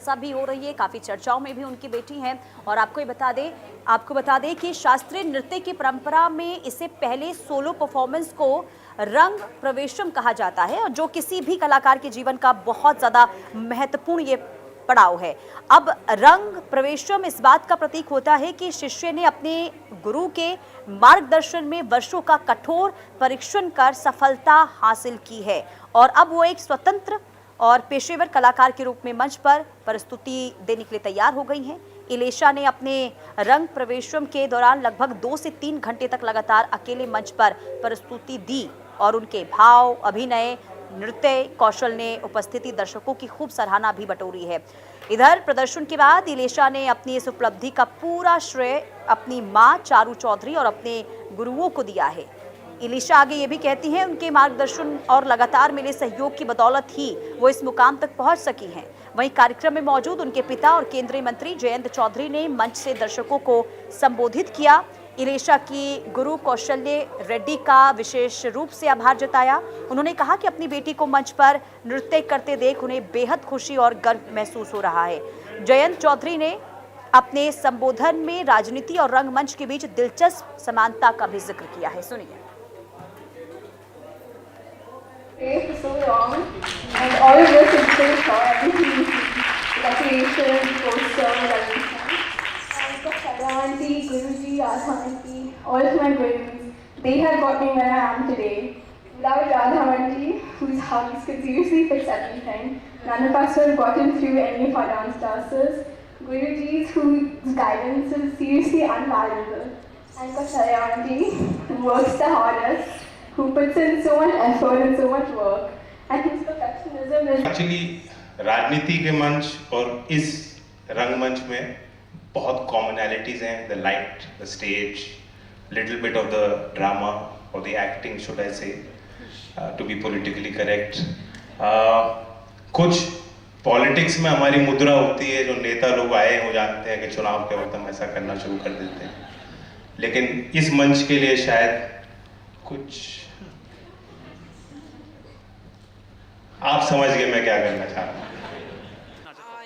ऐसा भी हो रही है, काफी चर्चाओं में भी उनकी बेटी हैं। और आपको बता दें कि शास्त्रीय नृत्य की परंपरा में इससे पहले सोलो परफॉर्मेंस को रंग प्रवेशम कहा जाता है, और जो किसी भी कलाकार के जीवन का बहुत ज्यादा महत्वपूर्ण ये पड़ाव है। अब रंग प्रवेशम इस बात का प्रतीक होता है कि शिष्य ने अपने गुरु के मार्गदर्शन में वर्षों का कठोर परीक्षण कर सफलता हासिल की है, और अब वो एक स्वतंत्र और पेशेवर कलाकार के रूप में मंच पर प्रस्तुति देने के लिए तैयार हो गई हैं। इलेशा ने अपने रंग प्रवेशम के दौरान लगभग 2 से 3 घंटे तक लगातार अकेले मंच पर प्रस्तुति दी, और उनके भाव, अभिनय, नृत्य कौशल ने उपस्थिति दर्शकों की खूब सराहना भी बटोरी है। इधर प्रदर्शन के बाद इलेशा ने अपनी इस उपलब्धि का पूरा श्रेय अपनी मां चारू चौधरी और अपने गुरुओं को दिया है। इलेशा आगे ये भी कहती हैं, उनके मार्गदर्शन और लगातार मिले सहयोग की बदौलत ही वो इस मुकाम तक पहुंच सकी हैं। वहीं कार्यक्रम में मौजूद उनके पिता और केंद्रीय मंत्री जयंत चौधरी ने मंच से दर्शकों को संबोधित किया। इलेशा की गुरु कौशल्य रेड्डी का विशेष रूप से आभार जताया। उन्होंने कहा कि अपनी बेटी को मंच पर नृत्य करते देख उन्हें बेहद खुशी और गर्व महसूस हो रहा है। जयंत चौधरी ने अपने संबोधन में राजनीति और रंगमंच के बीच दिलचस्प समानता का भी जिक्र किया है। सुनिए। For so long, and all of us in so short, everything you see, decorations, posters, everything. And Kashara auntie, Guruji, Radha auntie, all of my gurus, they have got me where I am today. Without Radha auntie, whose hugs could seriously fix everything, none of us would have gotten through any of our dance classes. Guruji's whose guidance is seriously invaluable. And Kashara auntie, who works the hardest, who puts in so much effort and so much work, and his perfectionism is actually राजनीति के मंच और इस रंगमंच में बहुत commonalities हैं। The light, the stage, little bit of the drama और द एक्टिंग, शुड आई से, टू बी पॉलिटिकली करेक्ट। कुछ पॉलिटिक्स में हमारी मुद्रा होती है, जो नेता लोग आए हो जानते हैं कि चुनाव के वक्त हम ऐसा करना शुरू कर देते हैं, लेकिन इस मंच के लिए शायद कुछ आप समझ गए मैं क्या करना चाह रहा हूँ।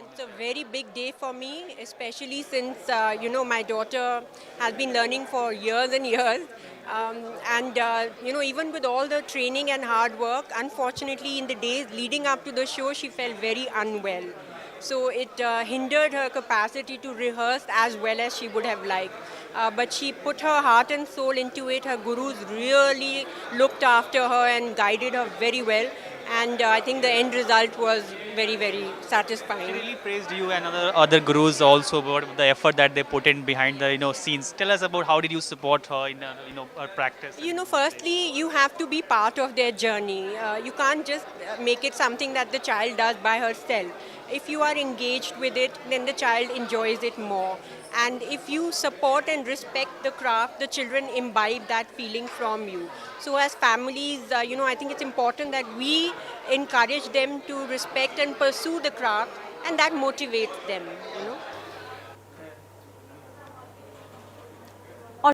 It's a very big day for me, especially since my daughter has been learning for years and years, and even with all the training and hard work, unfortunately in the days leading up to the show she felt very unwell, so it hindered her capacity to rehearse as well as she would have liked, but she put her heart and soul into it. Her gurus really looked after her and guided her very well, and I think the end result was very, very satisfying. She really praised you and other gurus also about the effort that they put in behind the scenes. Tell us about how did you support her in her practice? Firstly, you have to be part of their journey. You can't just make it something that the child does by herself. If you are engaged with it, then the child enjoys it more. And if you support and respect the craft, the children imbibe that feeling from you. So as families, I think it's important that we encourage them to respect and pursue the craft, and that motivates them.